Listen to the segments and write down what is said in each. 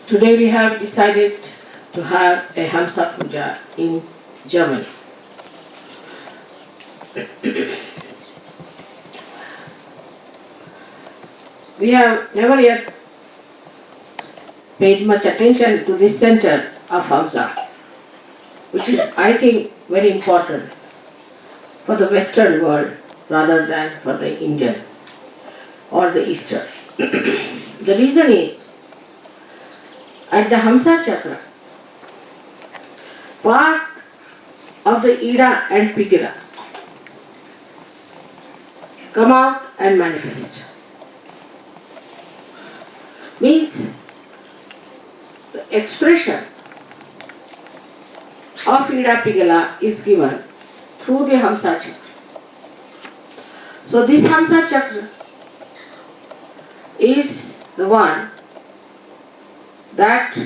Today we have decided to have a Hamsa Puja in Germany. We have never yet paid much attention to this center of Hamsa, which is, I think, very important for the Western world rather than for the Indian or the Eastern. The reason is, at the Hamsa Chakra, part of the Ida and Pigila come out and manifest. Means the expression of Ida Pigala is given through the Hamsa Chakra. So this Hamsa Chakra is the one that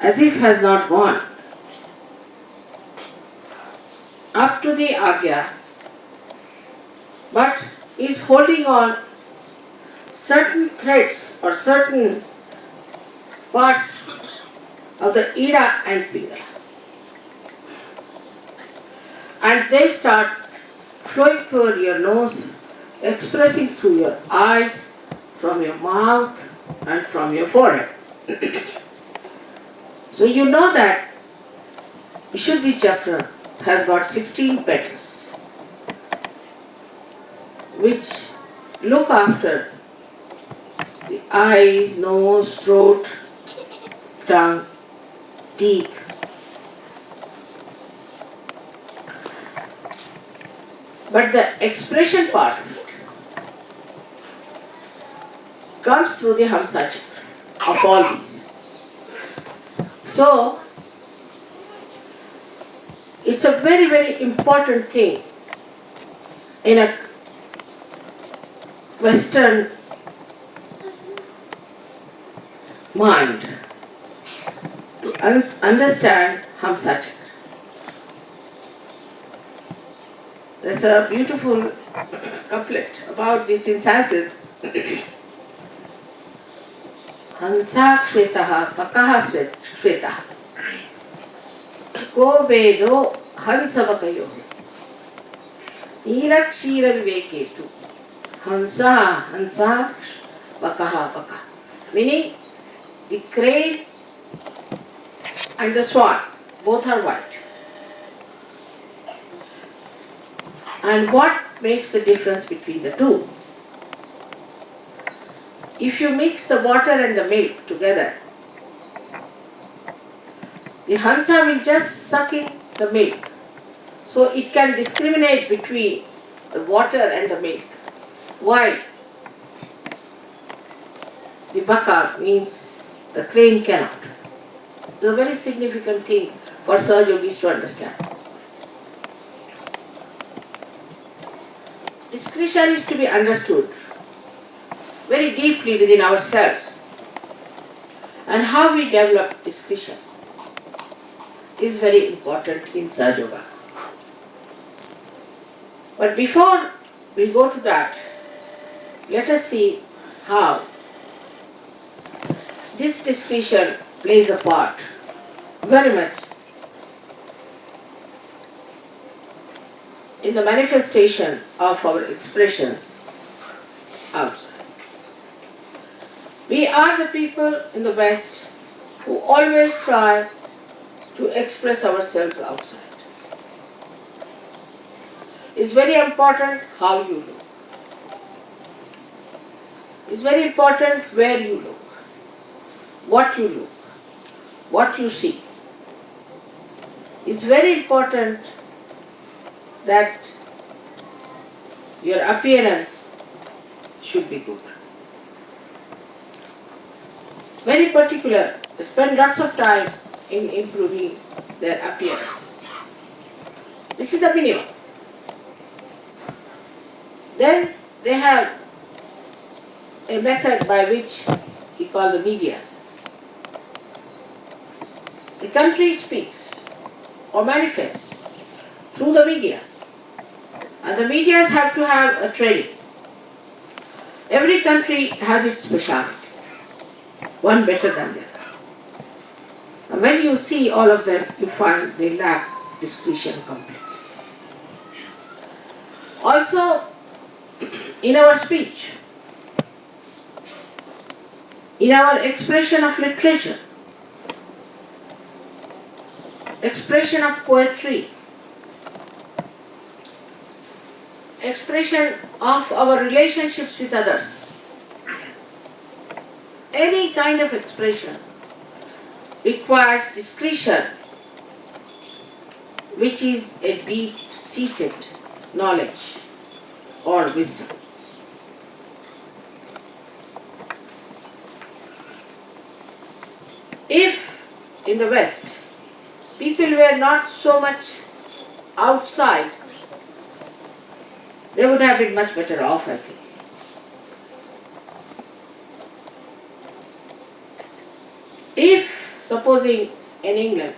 as if has not gone up to the Agya, but is holding on certain threads or certain parts of the Ida and Pigala. And they start flowing through your nose, expressing through your eyes, from your mouth and from your forehead. So you know that Vishuddhi Chakra has got 16 petals which look after the eyes, nose, throat, tongue, teeth. But the expression part of it comes through the Hamsa Chakra of all these. So, it's a very, very important thing in a Western mind to understand Hamsa Chakra. There's a beautiful couplet about this in Sanskrit. Hansa Shvetaha Pakaha Shvetaha Ko Vedo Hansa Vakayo Nirakshira Viveketu Hansa Hansa Vakaha Vaka. Meaning the crane and the swan, both are white. And what makes the difference between the two? If you mix the water and the milk together, the Hansa will just suck in the milk. So it can discriminate between the water and the milk. Why? The Baka means the crane cannot. It's a very significant thing for SahajaYogis to understand. Discretion is to be understood very deeply within ourselves, and how we develop discretion is very important in SahajaYoga. But before we go to that, let us see how this discretion plays a part very much in the manifestation of our expressions outside. We are the people in the West who always try to express ourselves outside. It's very important how you look. It's very important where you look, what you look, what you see. It's very important that your appearance should be good. Very particular, they spend lots of time in improving their appearances. This is the minimum. Then they have a method by which we call the medias. The country speaks or manifests through the medias. And the medias have to have a training. Every country has its specialty. one better than the other. And when you see all of them, you find they lack discretion completely. Also, in our speech, in our expression of literature, expression of poetry, expression of our relationships with others, any kind of expression requires discretion, which is a deep-seated knowledge or wisdom. If in the West people were not so much outside, they would have been much better off, I think. If, supposing in England,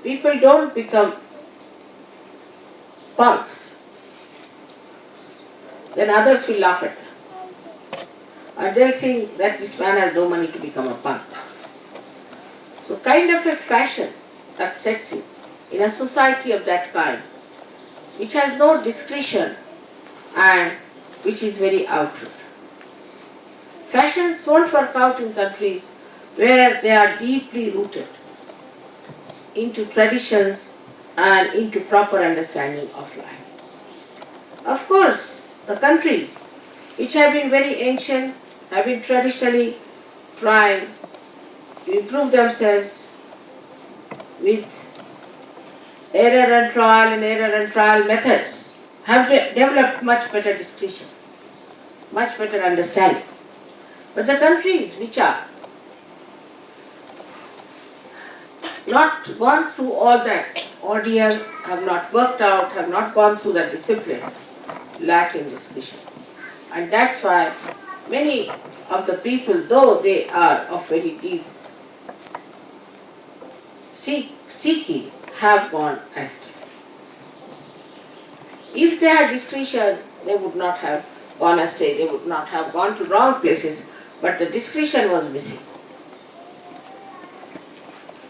people don't become punks, then others will laugh at them. And they'll think that this man has no money to become a punk. So kind of a fashion that sets in a society of that kind, which has no discretion and which is very outward. Fashions won't work out in countries where they are deeply rooted into traditions and into proper understanding of life. Of course, the countries which have been very ancient, have been traditionally trying to improve themselves with error and trial methods, have developed much better discretion, much better understanding. But the countries which are not gone through all that ordeal, have not worked out, have not gone through that discipline, lack in discretion. And that's why many of the people, though they are of very deep seeking, have gone astray. If they had discretion, they would not have gone astray, they would not have gone to wrong places, but the discretion was missing.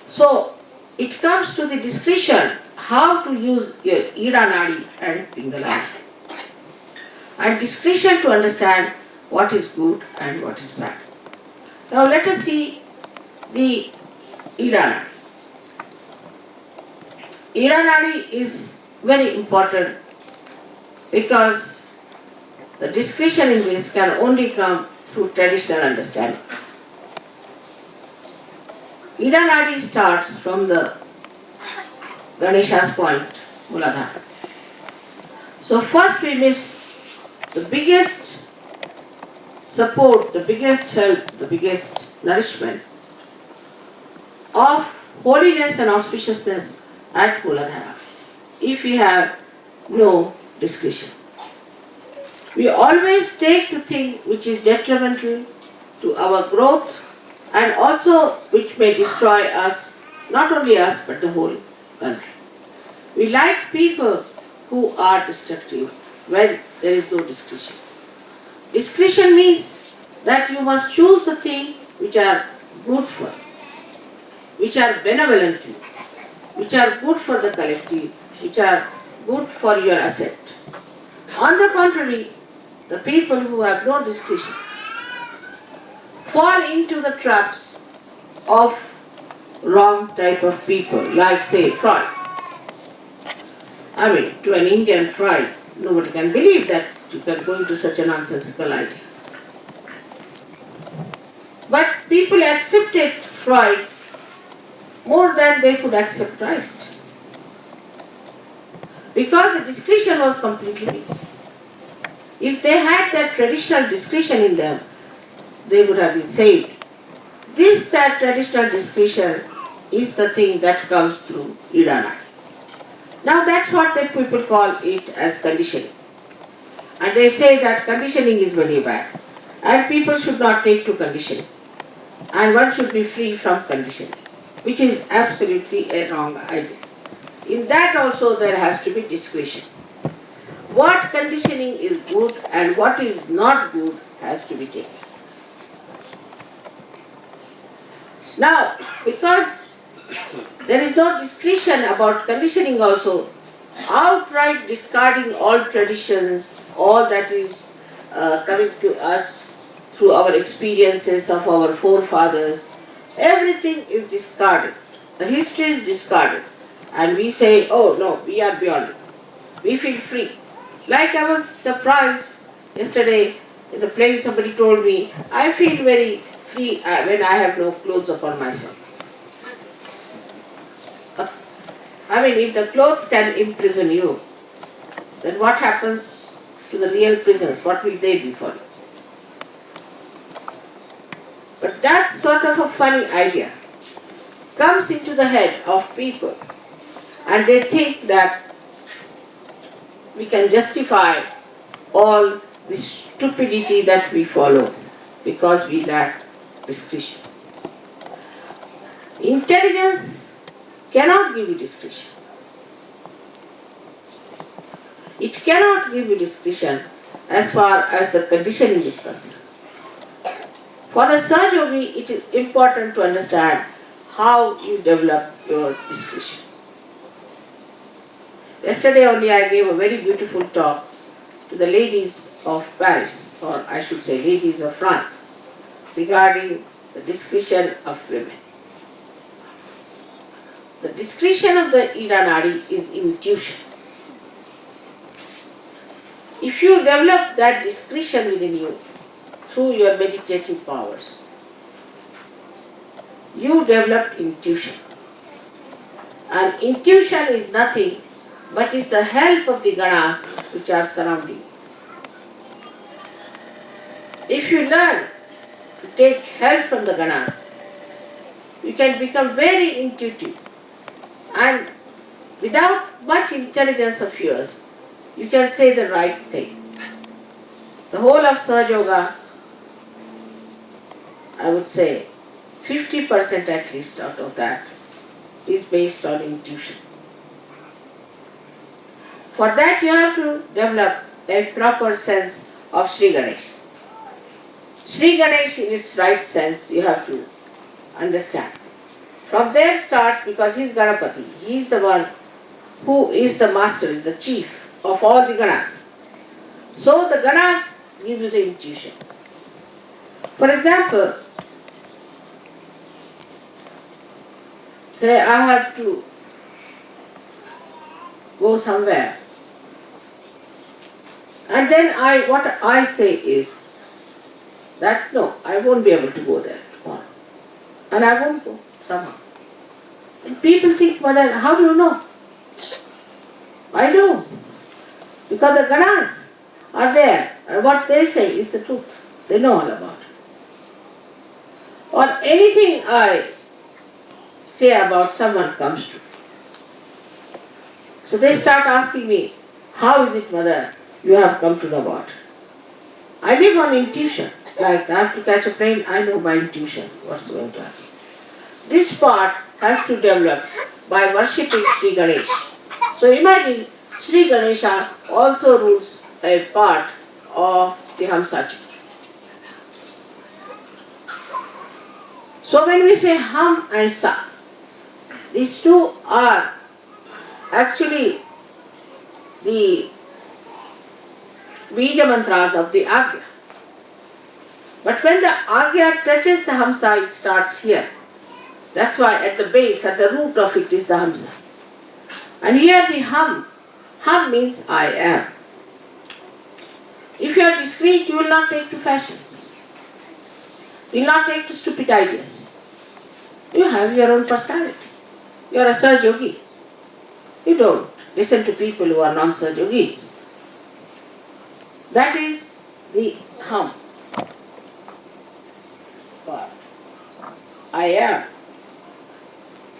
So, it comes to the discretion how to use your Ida Nadi and Pingala. And discretion to understand what is good and what is bad. Now let us see the Ida Nadi. Ida Nadi is very important because the discretion in this can only come through traditional understanding. Ida Nadi starts from the Ganesha's point, Muladhara. So first we miss the biggest support, the biggest help, the biggest nourishment of holiness and auspiciousness at Muladhara, if we have no discretion. We always take the thing which is detrimental to our growth and also which may destroy us, not only us but the whole country. We like people who are destructive when there is no discretion. Discretion means that you must choose the things which are good for you, which are benevolent to you, which are good for the collective, which are good for your asset. On the contrary, the people who have no discretion fall into the traps of wrong type of people, like say Freud. I mean, to an Indian Freud, nobody can believe that you can go into such a nonsensical idea. But people accepted Freud more than they could accept Christ, because the discretion was completely missing. If they had that traditional discretion in them, they would have been saved. That traditional discretion is the thing that comes through Ida Nadi. Now that's what that people call it as conditioning. And they say that conditioning is very bad. And people should not take to conditioning. And one should be free from conditioning, which is absolutely a wrong idea. In that also there has to be discretion. What conditioning is good and what is not good has to be taken. Now, because there is no discretion about conditioning also, outright discarding all traditions, all that is coming to us through our experiences of our forefathers, everything is discarded. The history is discarded. And we say, oh no, we are beyond it. We feel free. Like I was surprised yesterday in the plane, somebody told me, I feel very free when I have no clothes upon myself. I mean, if the clothes can imprison you, then what happens to the real prisons? What will they be for you? But that sort of a funny idea comes into the head of people, and they think that we can justify all the stupidity that we follow because we lack discretion. Intelligence cannot give you discretion. It cannot give you discretion as far as the conditioning is concerned. For a SahajaYogi, it is important to understand how you develop your discretion. Yesterday only I gave a very beautiful talk to the ladies of Paris, or I should say ladies of France, regarding the discretion of women. The discretion of the Ida Nadi is intuition. If you develop that discretion within you through your meditative powers, you develop intuition. And intuition is nothing but is the help of the ganas which are surrounding you. If you learn to take help from the ganas, you can become very intuitive, and without much intelligence of yours, you can say the right thing. The whole of SahajaYoga, I would say 50% at least out of that is based on intuition. For that you have to develop a proper sense of Sri Ganesh. Sri Ganesh in its right sense you have to understand. From there starts, because he is Ganapati, he is the one who is the master, is the chief of all the ganas. So the ganas give you the intuition. For example, say I have to go somewhere, and then what I say is that no, I won't be able to go there tomorrow, and I won't go somehow. And people think, Mother, how do you know? I know, because the ganas are there, and what they say is the truth. They know all about it. Or anything I say about someone comes true. So they start asking me, how is it, Mother, you have come to know about it? I live on intuition. Like I have to catch a plane, I know by intuition what's going to happen. This part has to develop by worshipping Sri Ganesh. So imagine Sri Ganesha also rules a part of the Hamsa Chakra. So when we say Ham and Sa, these two are actually the Bija mantras of the Agya. But when the Agya touches the Hamsa, it starts here. That's why at the base, at the root of it is the Hamsa. And here the Hum. Hum means I am. If you are discreet, you will not take to fashions. You will not take to stupid ideas. You have your own personality. You are a SahajaYogi. You don't listen to people who are non-SahajaYogis. That is the Hum part. I am.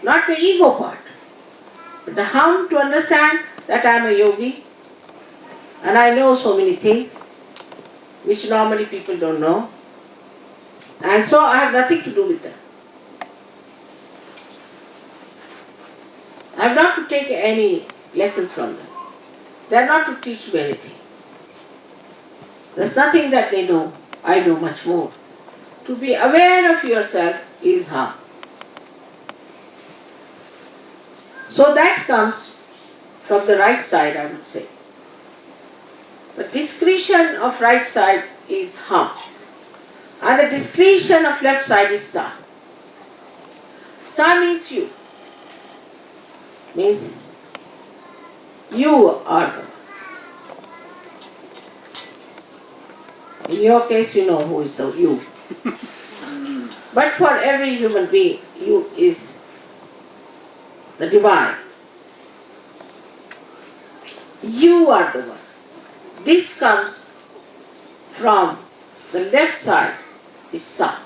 Not the ego part. But the Hum, to understand that I am a yogi and I know so many things which normally people don't know, and so I have nothing to do with them. I have not to take any lessons from them. They are not to teach me anything. There is nothing that they know. I know much more. To be aware of yourself is Hum. So that comes from the right side, I would say. The discretion of right side is Ham, and the discretion of left side is Sa. Sa means you, means you are the. In your case, you know who is the you. But for every human being, you is the divine. You are the one. This comes from the left side, is Sa.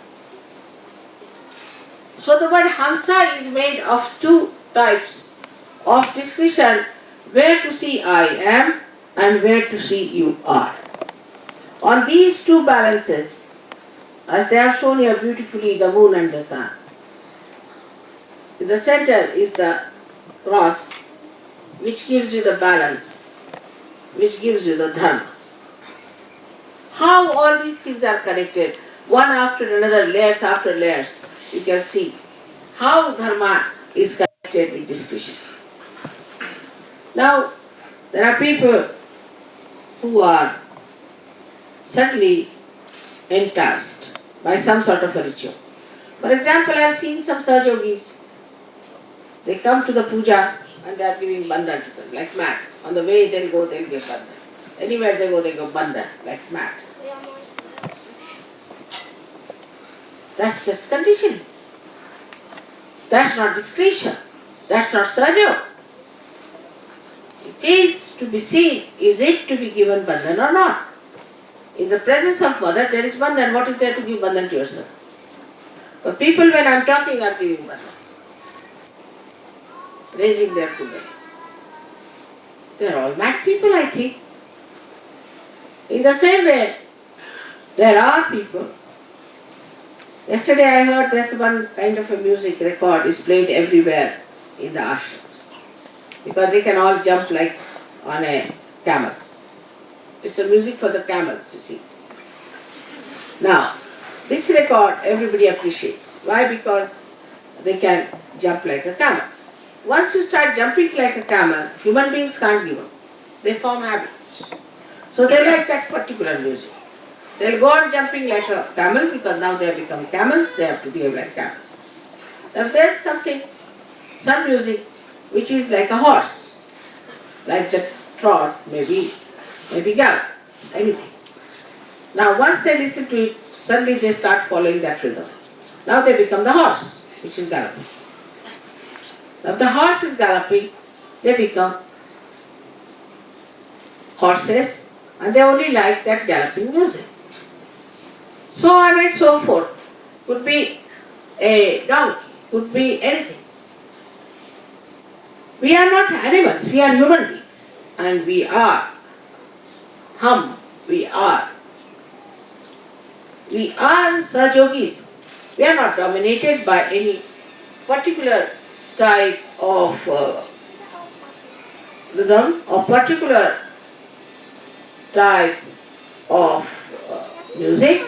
So the word Hamsa is made of two types of discretion, where to see I am and where to see you are. On these two balances, as they have shown here beautifully, the moon and the sun. In the center is the cross, which gives you the balance, which gives you the dharma. How all these things are connected, one after another, layers after layers, you can see how dharma is connected with discretion. Now, there are people who are suddenly enticed by some sort of a ritual. For example, I have seen some SahajaYogis. They come to the puja and they are giving bandhan to them, like mad. On the way they'll go, they'll give bandhan. Anywhere they go bandhan, like mad. That's just conditioning. That's not discretion. That's not Sahaja. It is to be seen, is it to be given bandhan or not? In the presence of mother, there is bandhan. What is there to give bandhan to yourself? But people, when I am talking, are giving bandhan, raising their kudai. They are all mad people, I think. In the same way, there are people. Yesterday I heard there's one kind of a music record is played everywhere in the ashrams, because they can all jump like on a camel. It's a music for the camels, you see. Now, this record everybody appreciates. Why? Because they can jump like a camel. Once you start jumping like a camel, human beings can't give up. They form habits. So they like that particular music. They'll go on jumping like a camel because now they have become camels, they have to behave like camels. Now there's some music which is like a horse, like the trot, maybe gallop, anything. Now once they listen to it, suddenly they start following that rhythm. Now they become the horse, which is galloping. Now if the horse is galloping, they become horses, and they only like that galloping music. So on and so forth. Could be a donkey, could be anything. We are not animals, we are human beings. And we are we are Sahajogis. We are not dominated by any particular type of rhythm or particular type of music.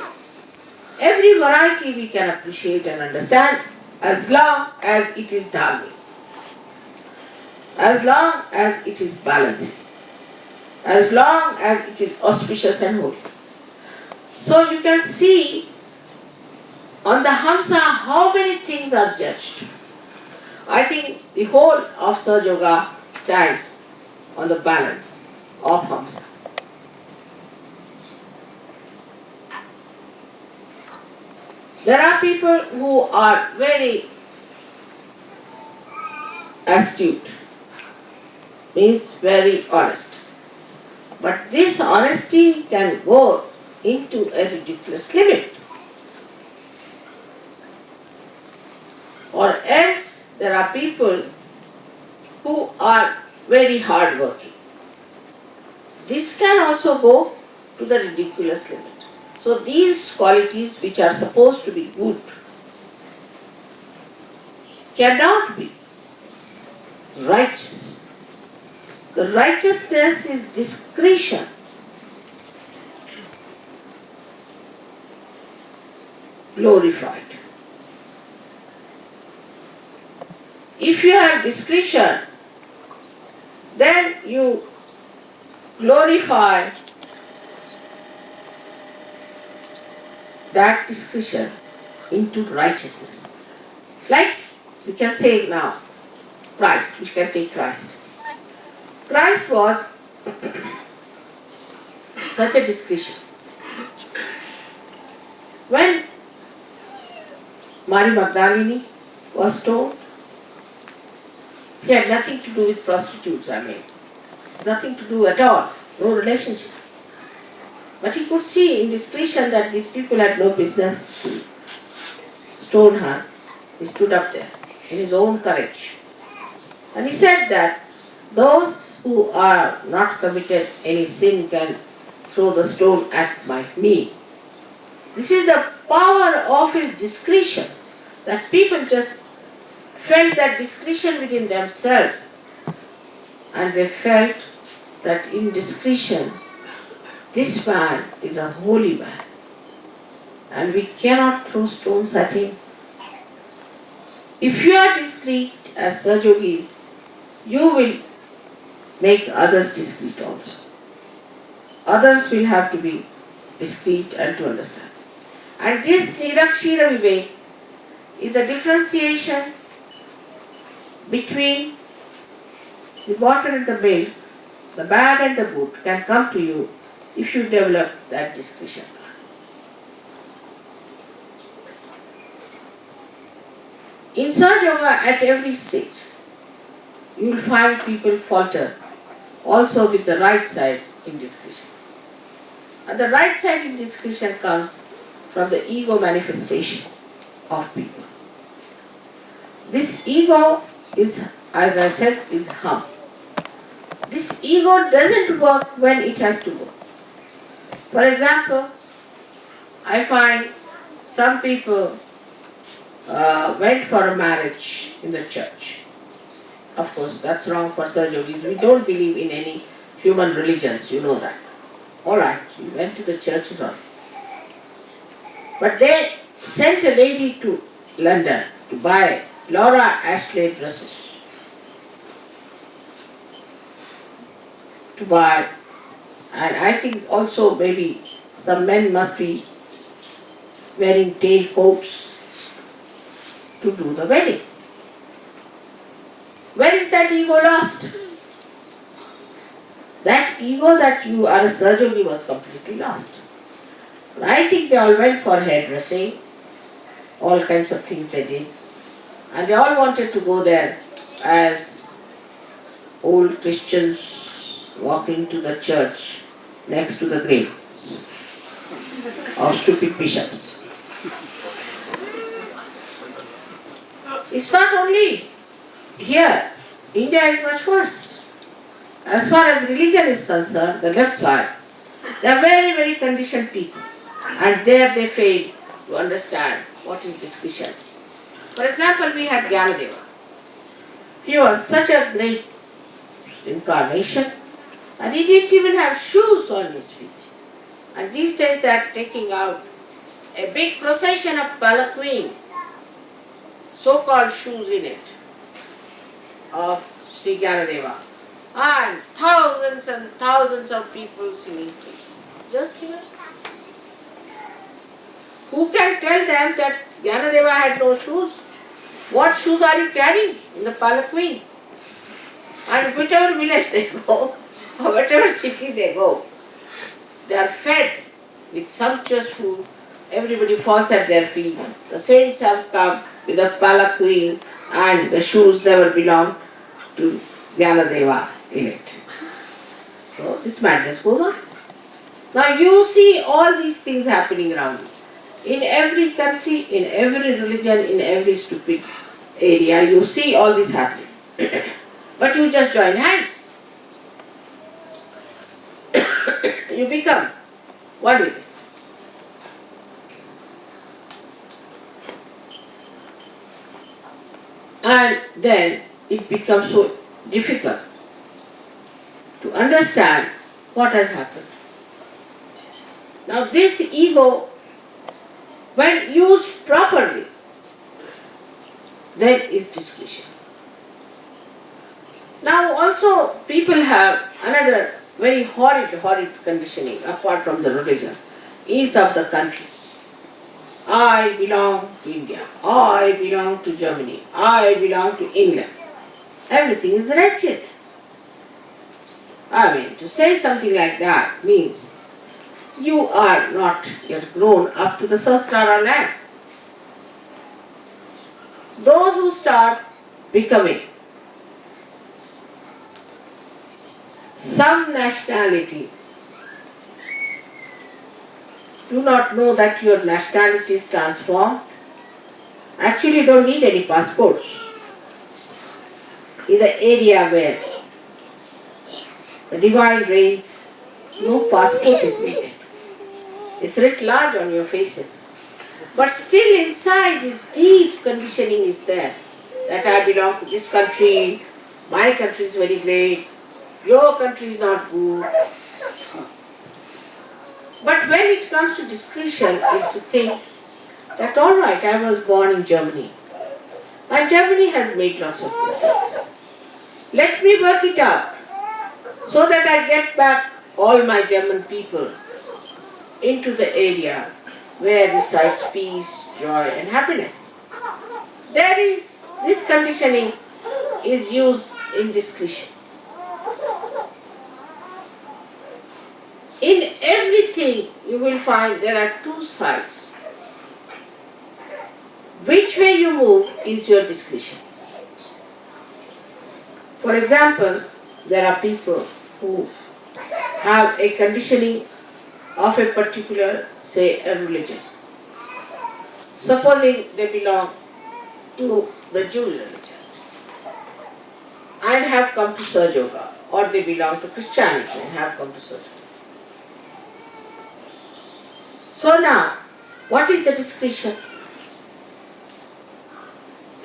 Every variety we can appreciate and understand as long as it is dharmic, as long as it is balancing, as long as it is auspicious and holy. So you can see on the Hamsa how many things are judged. I think the whole of SahajaYoga stands on the balance of Hamsa. There are people who are very astute, means very honest. But this honesty can go into a ridiculous limit. Or else there are people who are very hardworking. This can also go to the ridiculous limit. So these qualities which are supposed to be good cannot be righteous. The righteousness is discretion. Glorified. If you have discretion, then you glorify that discretion into righteousness. Like we can say now, Christ, we can take Christ. Christ was such a discretion. When Mary Magdalene was stoned, he had nothing to do with prostitutes, It's nothing to do at all, no relationship. But he could see in discretion that these people had no business to stone her. He stood up there in his own courage. And he said that those who are not committed any sin can throw the stone at me. This is the power of his discretion, that people just felt that discretion within themselves, and they felt that in discretion, this man is a holy man, and we cannot throw stones at him. If you are discreet as Sahajogis, you will make others discreet also. Others will have to be discreet and to understand. And this Nirakshira Vivek is the differentiation between the water and the milk, the bad and the good can come to you if you develop that discretion. In SahajaYoga, at every stage, you will find people falter also with the right side in discretion. And the right side in discretion comes from the ego manifestation of people. This ego is, as I said, is hum. This ego doesn't work when it has to work. For example, I find some people went for a marriage in the church. Of course, that's wrong for Sahajogis. We don't believe in any human religions, you know that. Alright, you went to the church is all. But they sent a lady to London to buy Laura Ashley dresses. To buy, and I think also maybe some men must be wearing tail coats to do the wedding. Where is that ego lost? That ego that you are a Sahajogi was completely lost. I think they all went for hairdressing, all kinds of things they did, and they all wanted to go there as old Christians walking to the church next to the graves of stupid bishops. It's not only here. India is much worse. As far as religion is concerned, the left side, they are very, very conditioned people. And there they fail to understand what is discretion. For example, we had Gyanadeva. He was such a great incarnation, and he didn't even have shoes on his feet. And these days they are taking out a big procession of palanquin, so-called shoes in it, of Sri Gyanadeva. And thousands of people singing praise. Just here. Who can tell them that Gyanadeva had no shoes? What shoes are you carrying in the palanquin? And whichever village they go, or whatever city they go, they are fed with sumptuous food. Everybody falls at their feet. The saints have come with a palanquin, and the shoes never belong to Gyanadeva in it. So this madness goes on. Now you see all these things happening around you. In every country, in every religion, in every stupid area, you see all this happening. But you just join hands. You become one with it. And then it becomes so difficult to understand what has happened. Now this ego, when used properly, then is discretion. Now also people have another very horrid conditioning apart from the religion, is of the country. I belong to India, I belong to Germany, I belong to England. Everything is wretched. I mean, to say something like that means you are not yet grown up to the Sahasrara land. Those who start becoming some nationality do not know that your nationality is transformed. Actually, don't need any passports. In the area where the divine reigns, no passport is needed. It's writ large on your faces. But still inside this deep conditioning is there, that I belong to this country, my country is very great, your country is not good. But when it comes to discretion is to think that all right, I was born in Germany and Germany has made lots of mistakes. Let me work it out so that I get back all my German people into the area where resides peace, joy and happiness. There is, this conditioning is used in discretion. In everything you will find there are two sides. Which way you move is your discretion. For example, there are people who have a conditioning of a particular, say, a religion. Supposing they belong to the Jewish religion and have come to SahajaYoga, or they belong to Christianity and have come to SahajaYoga. So now, what is the discretion?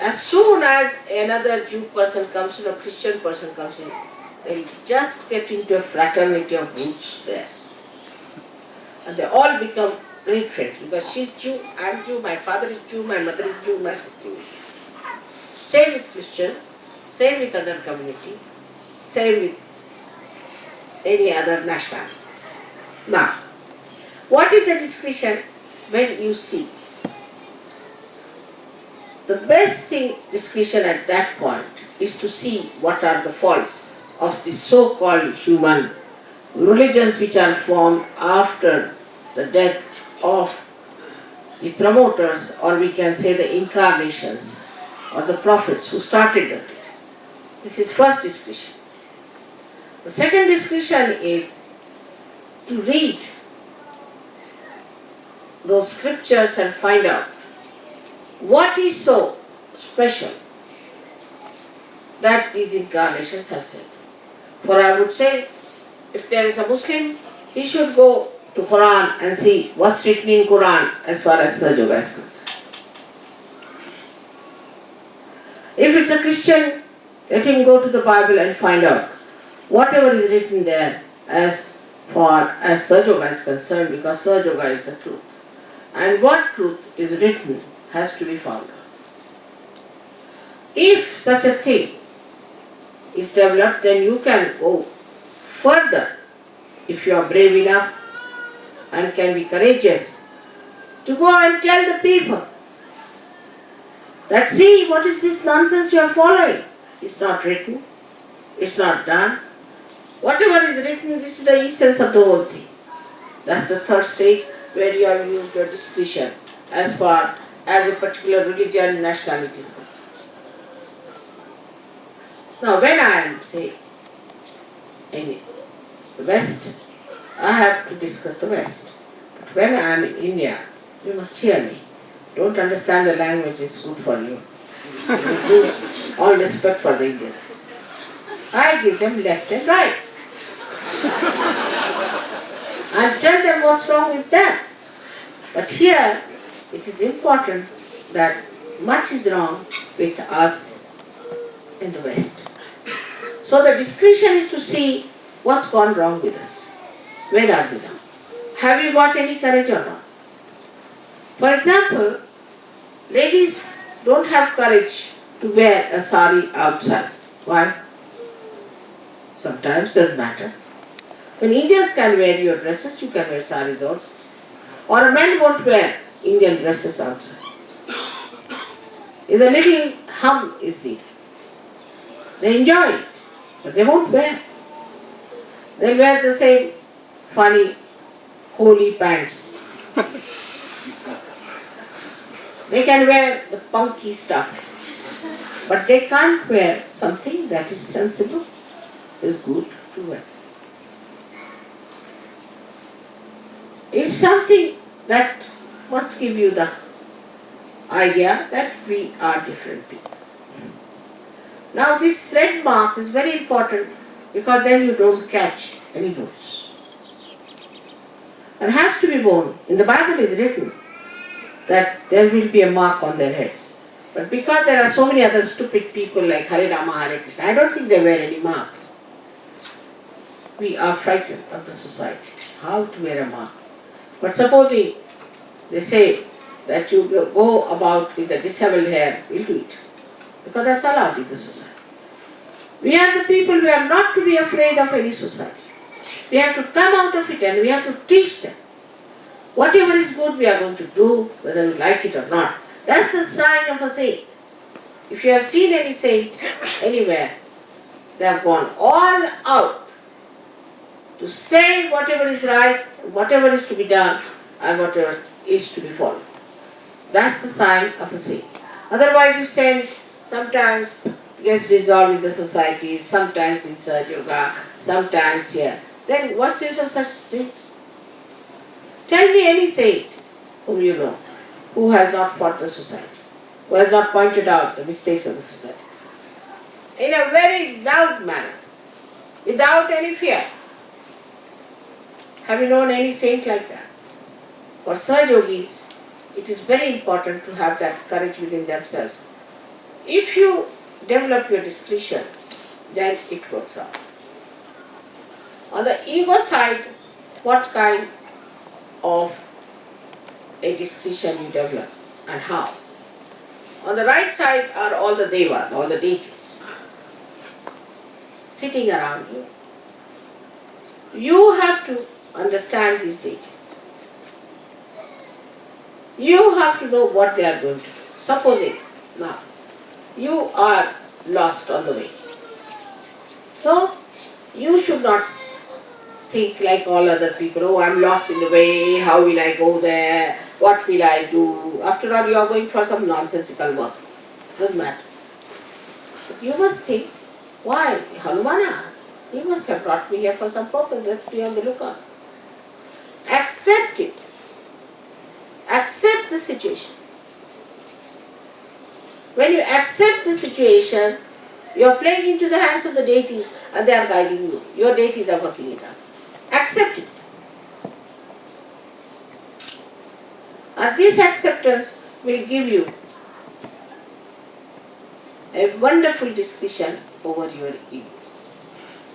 As soon as another Jew person comes in, or Christian person comes in, they'll just get into a fraternity of roots there. And they all become great friends, because she's Jew, I'm Jew, my father is Jew, my mother is Jew, my sister is Jew. Same with Christian, same with other community, same with any other nationality. Now, what is the discretion when you see? The best thing, discretion at that point, is to see what are the faults of the so-called human religions which are formed after the death of the promoters, or we can say the incarnations or the prophets who started the religion. This is first discretion. The second discretion is to read those scriptures and find out what is so special that these incarnations have said. For I would say, if there is a Muslim, he should go to Quran and see what's written in Quran as far as SahajaYoga is concerned. If it's a Christian, let him go to the Bible and find out whatever is written there as far as SahajaYoga is concerned, because SahajaYoga is the truth. And what truth is written has to be found out. If such a thing is developed, then you can go further if you are brave enough and can be courageous to go and tell the people that, see, what is this nonsense you are following? It's not written, it's not done. Whatever is written, this is the essence of the whole thing. That's the third stage, where you have used your discretion as far as a particular religion and nationality is concerned. Now, when I am, say, in the West, I have to discuss the West. But when I am in India, you must hear me. Don't understand the language is good for you. You lose all respect for the Indians. I give them left and right. And tell them what's wrong with them. But here, it is important that much is wrong with us in the West. So the discretion is to see what's gone wrong with us. Where are we now? Have you got any courage or not? For example, ladies don't have courage to wear a sari outside. Why? Sometimes doesn't matter. When Indians can wear your dresses, you can wear saris also. Or a man won't wear Indian dresses outside. Is a little hum is needed. They enjoy it, but they won't wear. They'll wear the same funny, holy pants. They can wear the punky stuff, but they can't wear something that is sensible, is good to wear. It's something that must give you the idea that we are different people. Now this red mark is very important because then you don't catch any boats. It has to be borne. In the Bible is written that there will be a mark on their heads. But because there are so many other stupid people like Hare Rama, Hare Krishna, I don't think they wear any marks. We are frightened of the society. How to wear a mark? But supposing they say that you go about with the disheveled hair, we'll do it. Because that's allowed in the society. We are the people, we are not to be afraid of any society. We have to come out of it and we have to teach them. Whatever is good we are going to do, whether we like it or not. That's the sign of a saint. If you have seen any saint anywhere, they have gone all out to say whatever is right, whatever is to be done, and whatever is to be followed. That's the sign of a saint. Otherwise, if saint sometimes gets dissolved in the society, sometimes in SahajaYoga, sometimes here, then what's the use of such saints? Tell me any saint whom you know who has not fought the society, who has not pointed out the mistakes of the society. In a very loud manner, without any fear. Have you known any saint like that? For Sahajogis, it is very important to have that courage within themselves. If you develop your discretion, then it works out. On the ego side, what kind of a discretion you develop and how? On the right side are all the devas, all the deities sitting around you. You have to understand these deities. You have to know what they are going to do. Supposing now you are lost on the way. So you should not think like all other people, oh, I'm lost in the way, how will I go there, what will I do? After all, you are going for some nonsensical work. Doesn't matter. But you must think, why? Hanumana, he must have brought me here for some purpose. Let's be on the lookout. Accept it. Accept the situation. When you accept the situation, you are playing into the hands of the deities and they are guiding you. Your deities are working it out. Accept it. And this acceptance will give you a wonderful discretion over your ego.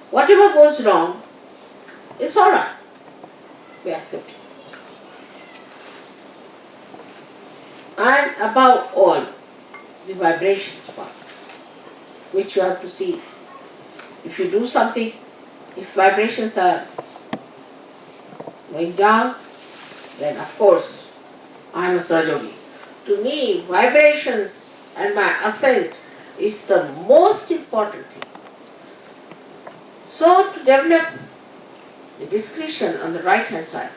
Whatever goes wrong, it's alright. We accept it. And above all, the vibrations part, which you have to see. If you do something, if vibrations are going down, then of course I am a Sahajayogi. To me, vibrations and my ascent is the most important thing. So to develop the discretion on the right hand side,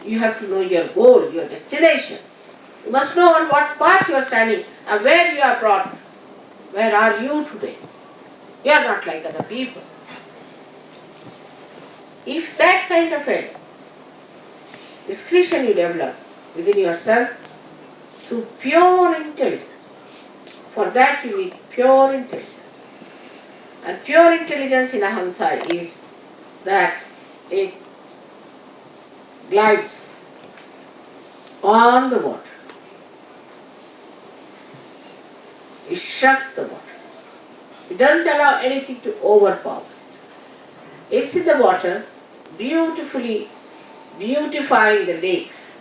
you have to know your goal, your destination. You must know on what path you are standing and where you are brought. Where are you today? You are not like other people. If that kind of a discretion you develop within yourself through pure intelligence, for that you need pure intelligence. And pure intelligence in Hamsa is that it glides on the water. It shrugs the water. It doesn't allow anything to overpower. It's in the water, beautifully beautifying the lakes.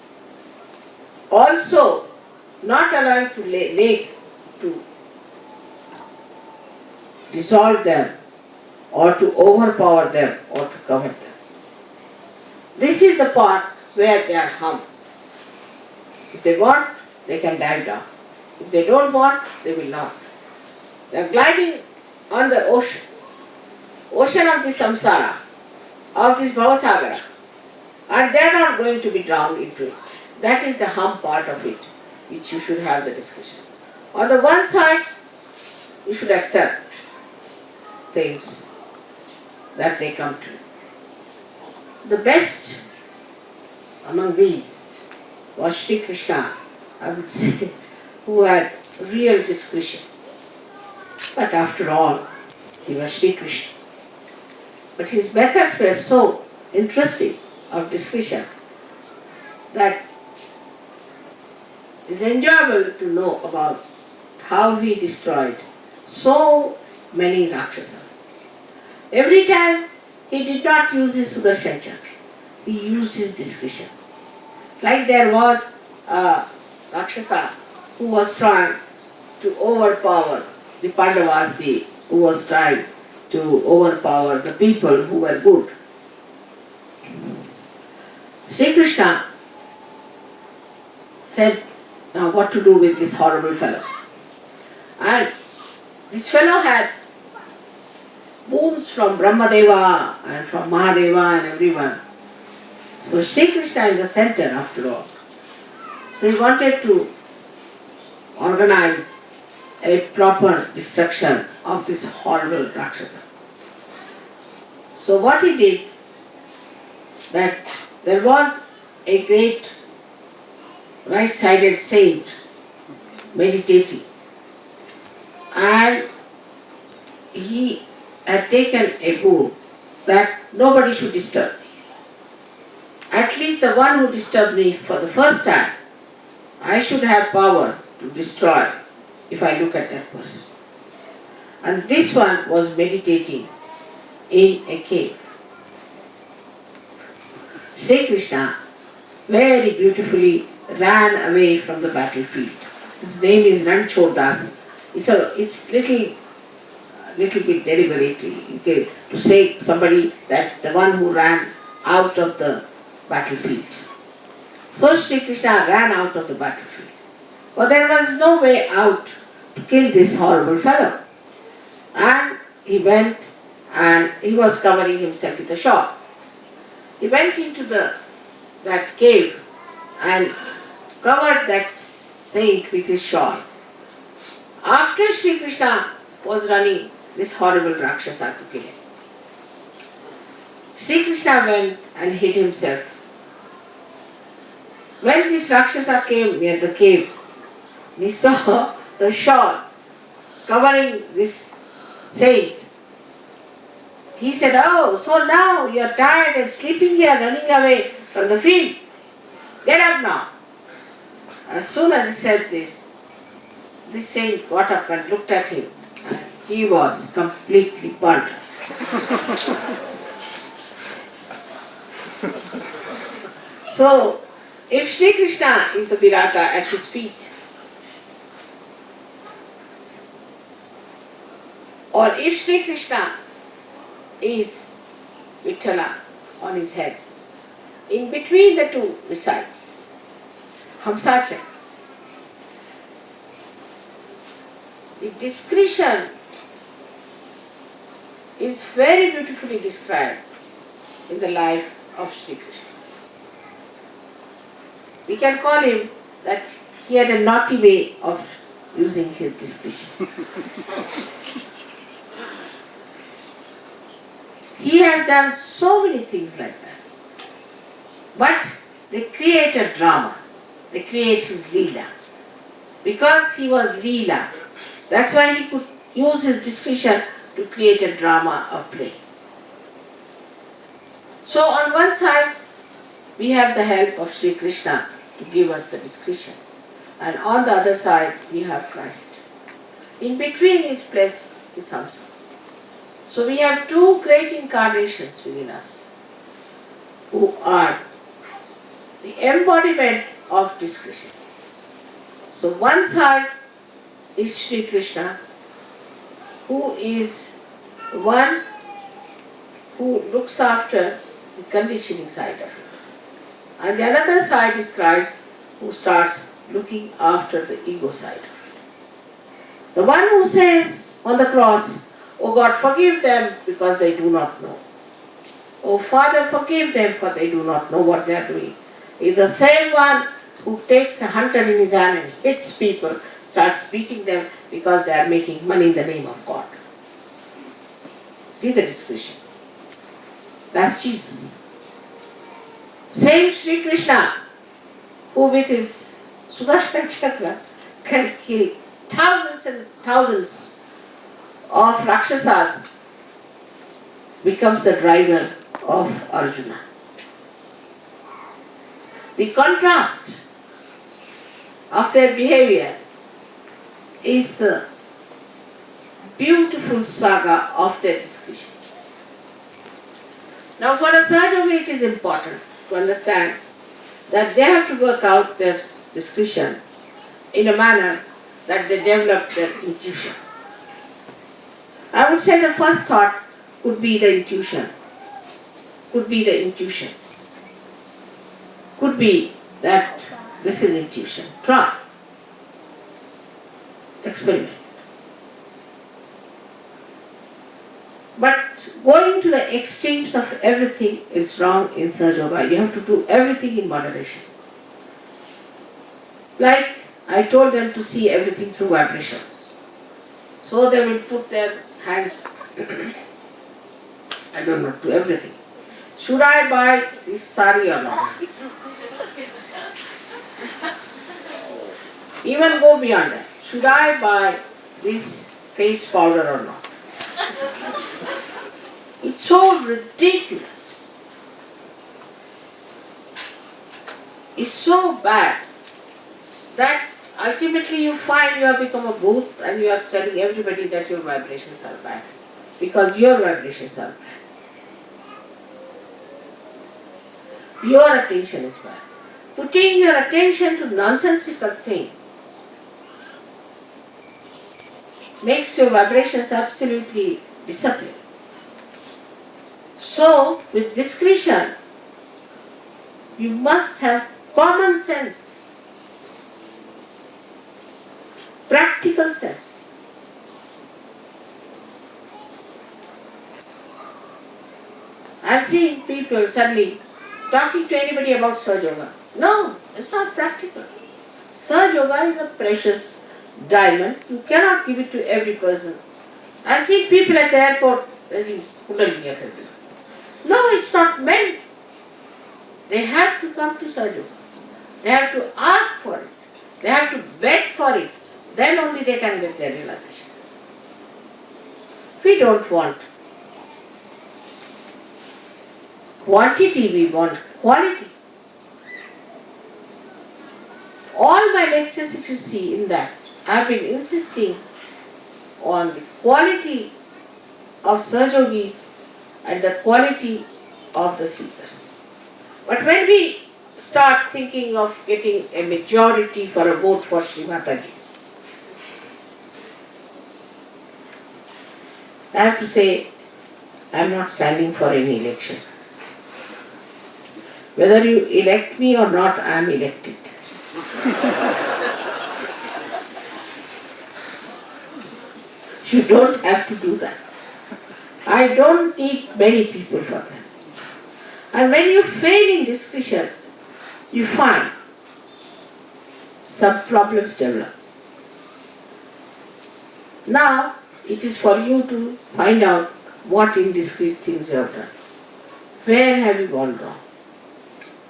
Also, not allowing the lake to dissolve them or to overpower them or to cover them. This is the part where they are harmed. If they want, they can dive down. If they don't want, they will not. They are gliding on the ocean of the samsara, of this bhavasagara, and they are not going to be drowned into it. That is the harm part of it, which you should have the discussion. On the one side, you should accept things that they come to. The best among these was Sri Krishna, I would say, who had real discretion. But after all, he was Sri Krishna. But his methods were so interesting of discretion that it's enjoyable to know about how he destroyed so many Rakshasas. Every time he did not use his Sudarshan Chakra, he used his discretion. Like there was a Rakshasa who was trying to overpower the Pandavas, who was trying to overpower the people who were good. Sri Krishna said, now what to do with this horrible fellow? And this fellow had boons from Brahmadeva and from Mahadeva and everyone. So Sri Krishna is the center after all. So he wanted to organize a proper destruction of this horrible Rakshasa. So what he did, that there was a great right-sided saint meditating, and he had taken a vow that nobody should disturb me. At least the one who disturbed me for the first time, I should have power to destroy if I look at that person. And this one was meditating in a cave. Sri Krishna very beautifully ran away from the battlefield. His name is Ranchoddas. It's little bit deliberately to say somebody that the one who ran out of the battlefield. So Sri Krishna ran out of the battlefield. But there was no way out to kill this horrible fellow. And he went and he was covering himself with a shawl. He went into that cave and covered that saint with his shawl. After Sri Krishna was running this horrible Rakshasa to kill him, Sri Krishna went and hid himself. When this Rakshasa came near the cave, he saw the shawl covering this saint. He said, "Oh, so now you are tired and sleeping here, running away from the field. Get up now." As soon as he said this saint got up and looked at him, and he was completely burnt. So, if Sri Krishna is the Virata at his feet, or if Sri Krishna is Vitthala on his head, in between the two resides Hamsa Chakra. The discretion is very beautifully described in the life of Sri Krishna. We can call him that he had a naughty way of using his discretion. He has done so many things like that. But they create a drama. They create his Leela. Because he was Leela, that's why he could use his discretion to create a drama of play. So on one side, we have the help of Sri Krishna to give us the discretion. And on the other side, we have Christ. In between is placed is Hamsa. So we have two great incarnations within us who are the embodiment of discretion. So one side is Sri Krishna, who is one who looks after the conditioning side of it. And the other side is Christ, who starts looking after the ego side of it. The one who says on the cross, "Oh God, forgive them because they do not know. Oh Father, forgive them for they do not know what they are doing," is the same one who takes a hunter in his hand and hits people, starts beating them because they are making money in the name of God. See the discussion. That's Jesus. Same Sri Krishna, who with his Hamsa Chakra can kill thousands and thousands of Rakshasas, becomes the driver of Arjuna. The contrast of their behavior is the beautiful saga of their discussion. Now for a SahajaYoga it is important to understand that they have to work out their discussion in a manner that they develop their intuition. I would say the first thought could be the intuition. Could be that this is intuition. Try. Experiment. But going to the extremes of everything is wrong in SahajaYoga. You have to do everything in moderation. Like I told them to see everything through vibration. So they will put their hands, I don't know, to everything. Should I buy this sari or not? Even go beyond that. Should I buy this face powder or not? It's so ridiculous. It's so bad that ultimately you find you have become a booth and you are telling everybody that your vibrations are bad. Because your vibrations are bad. Your attention is bad. Putting your attention to nonsensical thing makes your vibrations absolutely disappear. So, with discretion, you must have common sense, practical sense. I've seen people suddenly talking to anybody about SahajaYoga. No, it's not practical. SahajaYoga is a precious diamond. You cannot give it to every person. I've seen people at the airport raising Kundalini of everyone. No, it's not meant. They have to come to SahajaYoga. They have to ask for it. They have to beg for it. Then only they can get their realization. We don't want quantity, we want quality. All my lectures, if you see in that, I have been insisting on the quality of SahajaYogis and the quality of the seekers. But when we start thinking of getting a majority for a vote for Sri Mataji, I have to say, I am not standing for any election. Whether you elect me or not, I am elected. You don't have to do that. I don't need many people for that. And when you fail in discussion, you find some problems develop. Now, it is for you to find out what indiscreet things you have done. Where have you gone wrong?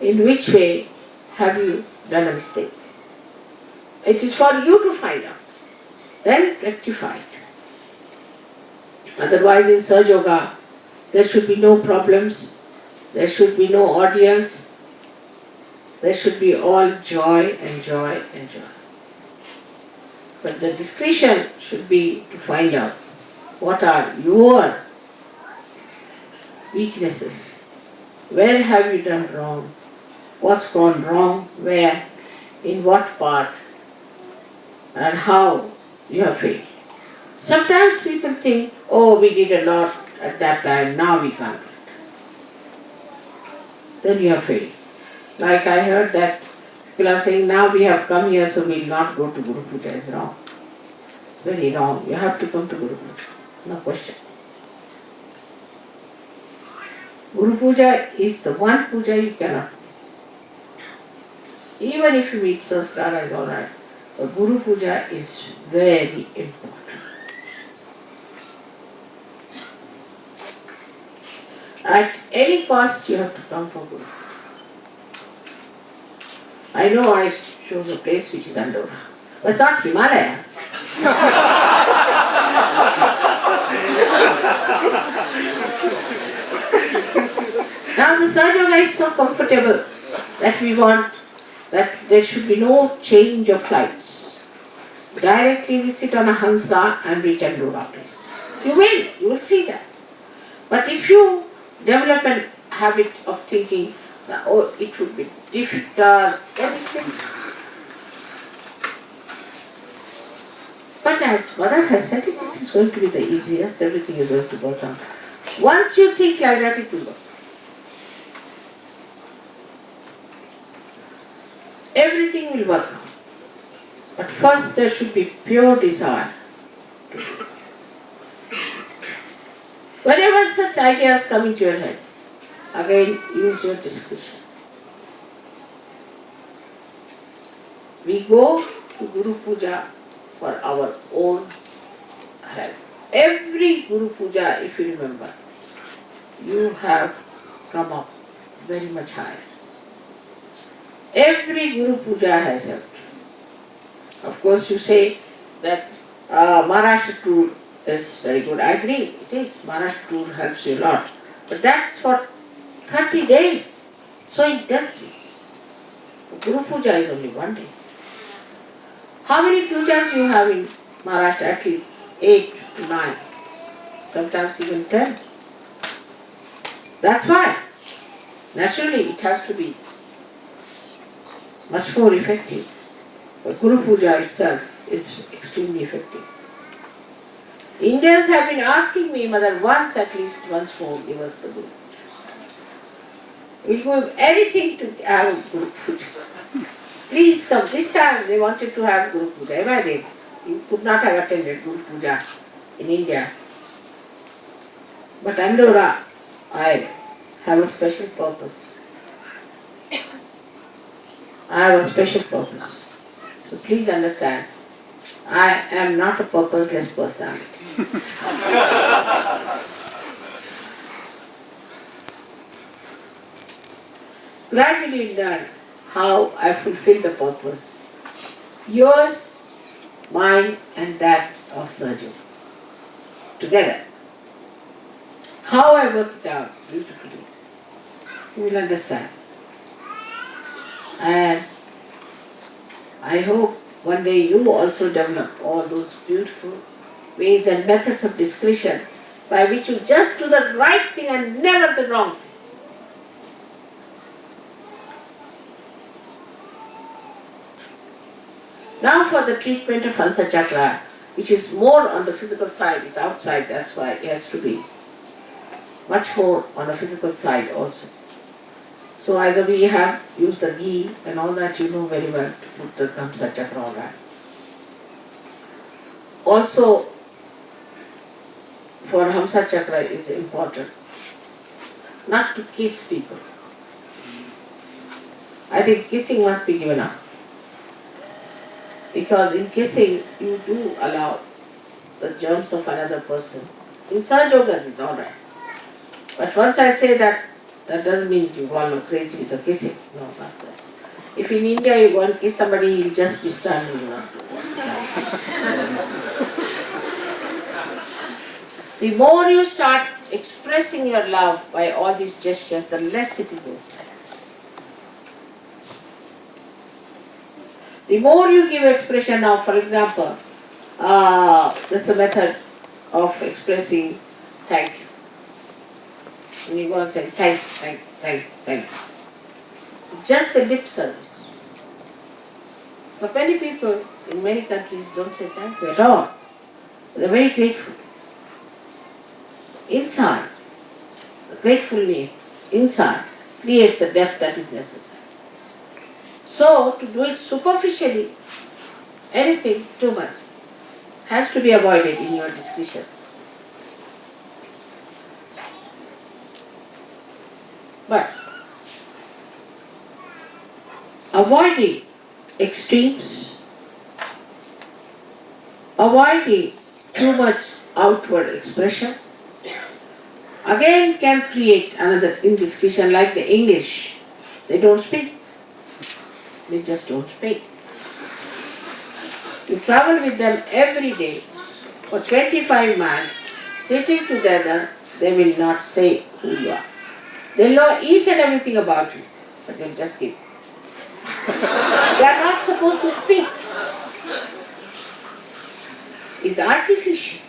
In which way have you done a mistake? It is for you to find out. Then rectify it. Otherwise in SahajaYoga, there should be no problems, there should be no audience, there should be all joy and joy and joy. But the discretion should be to find out what are your weaknesses, where have you done wrong, what's gone wrong, where, in what part, and how you have failed. Sometimes people think, oh, we did a lot at that time, now we can't. then you have failed. Like I heard that people are saying, now we have come here so we will not go to Guru Puja. It's wrong. Very wrong. You have to come to Guru Puja. No question. Guru Puja is the one puja you cannot miss. Even if you meet Sahasrara is alright, but Guru Puja is very important. At any cost you have to come for Guru Puja. I know I chose a place which is Andorra. But it's not Himalaya. Now the SahajaYoga is so comfortable that we want that there should be no change of flights. Directly we sit on a Hamsa and reach Andorra place. You will see that. But if you develop a habit of thinking, oh, it would be difficult, anything. But as Mother has said, it is going to be the easiest, everything is going to go down. Once you think like that, it will go. Everything will work out. But first there should be pure desire. Whenever such ideas come into your head, again use your discretion. We go to Guru Puja for our own health. Every Guru Puja, if you remember, you have come up very much higher. Every Guru Puja has helped. Of course, you say that Maharashtra tour is very good. I agree, it is. Maharashtra tour helps you a lot. But that's for 30 days. So intensive. Guru Puja is only one day. How many pujas you have in Maharashtra? At least 8 to 9. Sometimes even 10. That's why. Naturally, it has to be much more effective. But Guru Puja itself is extremely effective. Indians have been asking me, Mother, at least once more, give us the Guru Puja. We'll give anything to have a Guru Puja. Please come. This time they wanted to have Guru Puja. Imagine, you could not have attended Guru Puja in India. But Andorra, I have a special purpose. I have a special purpose. So please understand, I am not a purposeless personality. Gradually you learn how I fulfill the purpose. Yours, mine and that of SahajaYoga. Together. How I work it out beautifully. You will understand. And I hope one day you also develop all those beautiful ways and methods of discretion by which you just do the right thing and never the wrong thing. Now for the treatment of Hamsa Chakra, which is more on the physical side, it's outside, that's why it has to be much more on the physical side also. So as we have used the ghee and all that, you know very well to put the Hamsa Chakra on that. Also, for Hamsa Chakra is important not to kiss people. I think kissing must be given up. Because in kissing, you do allow the germs of another person. In SahajaYoga, it's alright. But once I say that, that doesn't mean you go all crazy with the kissing. No, not that. If in India you go and kiss somebody, he'll just be standing. The more you start expressing your love by all these gestures, the less it is inside. The more you give expression now, for example, there's a method of expressing thank you. And you go and say thank you. Just a lip service. But many people in many countries don't say thank you at all. They're very grateful. Inside, gratefully inside, creates the depth that is necessary. So, to do it superficially, anything too much has to be avoided in your discussion. But avoiding extremes, avoiding too much outward expression, again can create another indiscretion, like the English. They don't speak. They just don't speak. You travel with them every day for 25 miles, sitting together, they will not say who you are. They'll know each and everything about you, but they'll just keep. They are not supposed to speak. It's artificial.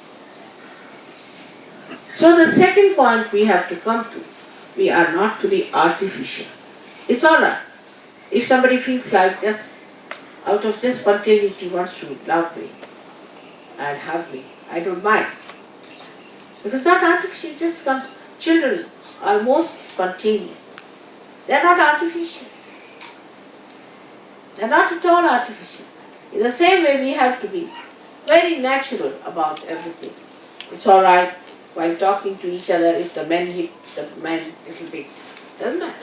So the second point we have to come to, we are not to be artificial. It's alright. If somebody feels like just out of just spontaneity wants to love me and hug me, I don't mind. Because not artificial, it just comes. Children are most spontaneous. They are not artificial. They are not at all artificial. In the same way, we have to be very natural about everything. It's alright while talking to each other if the men hit the man a little bit. Doesn't matter.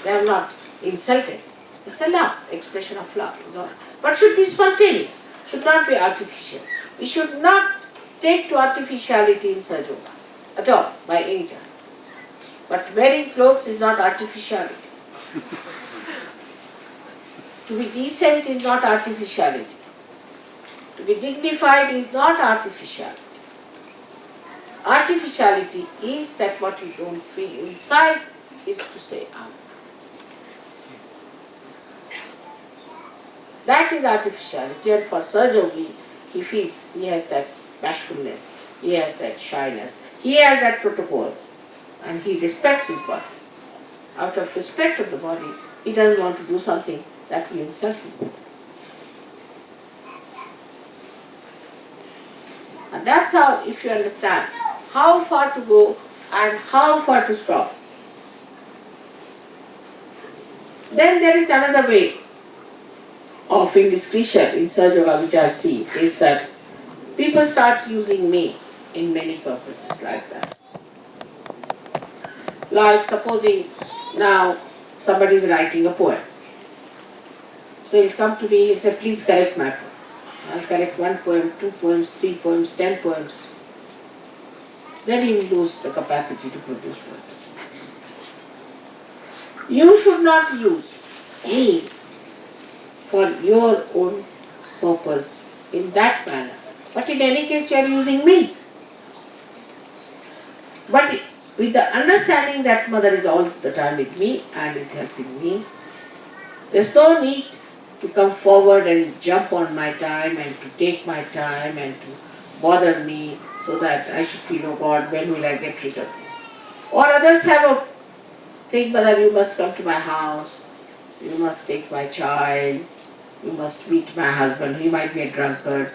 They are not insulted. It's a love, expression of love. Is all. But should be spontaneous, should not be artificial. We should not take to artificiality in SahajaYoga at all, by any chance. But wearing clothes is not artificiality. To be decent is not artificiality. To be dignified is not artificiality. Artificiality is that what you don't feel inside is to say out. That is artificiality, and for SahajaYogi, he feels he has that bashfulness, he has that shyness, he has that protocol, and he respects his body. Out of respect of the body, he doesn't want to do something that will insult him. And that's how, if you understand how far to go and how far to stop. Then there is another way of indiscretion in SahajaYoga which I have seen, is that people start using me in many purposes like that. Like supposing now somebody is writing a poem. So he'll come to me and say, please correct my poem. I'll correct 1 poem, 2 poems, 3 poems, 10 poems. Then he will lose the capacity to produce poems. You should not use me for your own purpose in that manner. But in any case, you are using me. But with the understanding that Mother is all the time with me and is helping me, there's no need to come forward and jump on my time and to take my time and to bother me so that I should feel, oh God, when will I get rid of this? Or others have a thing, Mother, you must come to my house, you must take my child, you must meet my husband, he might be a drunkard.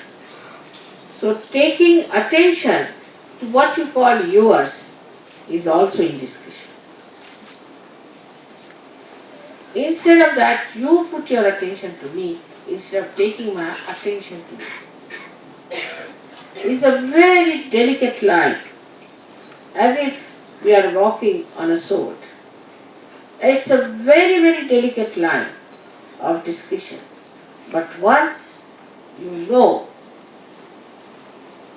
So taking attention to what you call yours is also indiscretion. Instead of that, you put your attention to me instead of taking my attention to you. It's a very delicate line, as if we are walking on a sword. It's a very, very delicate line of discretion. But once you know,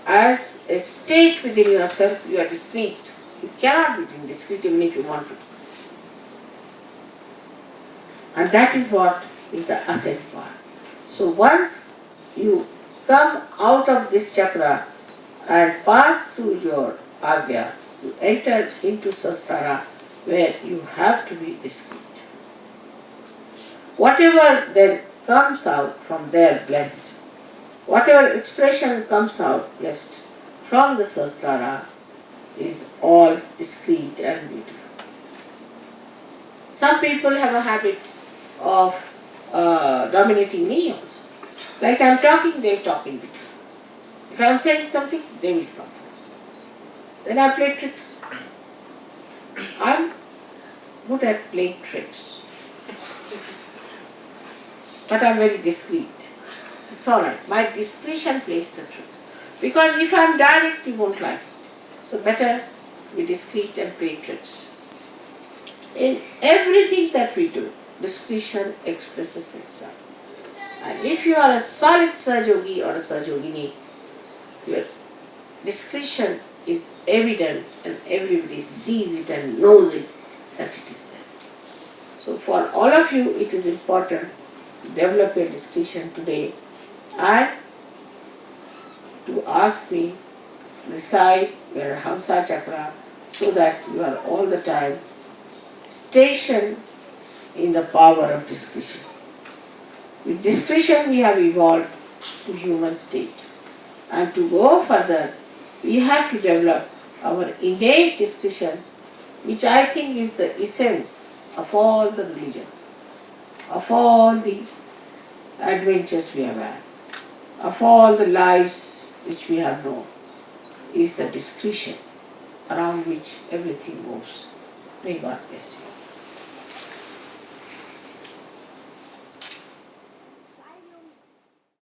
as a state within yourself, you are discreet. You cannot be indiscreet even if you want to. And that is what is the ascent part. So once you come out of this chakra and pass through your agya, you enter into sahasrara where you have to be discreet. Whatever then comes out from there blessed, whatever expression comes out blessed from the sahasrara is all discreet and beautiful. Some people have a habit of dominating me also. Like I am talking, they talk in between. If I am saying something, they will come. Then I play tricks. I am good at playing tricks. But I'm very discreet. It's alright. My discretion plays the tricks. Because if I'm direct, you won't like it. So better be discreet and play tricks. In everything that we do, discretion expresses itself. And if you are a solid Sahajayogi or a Sahajayogini, your discretion is evident and everybody sees it and knows it that it is there. So for all of you, it is important to develop your discretion today and to ask me to recite your Hamsa Chakra so that you are all the time stationed in the power of discretion. With discretion we have evolved to human state. And to go further, we have to develop our innate discretion, which I think is the essence of all the religion, of all the adventures we have had, of all the lives which we have known, is the discretion around which everything moves. May God bless you.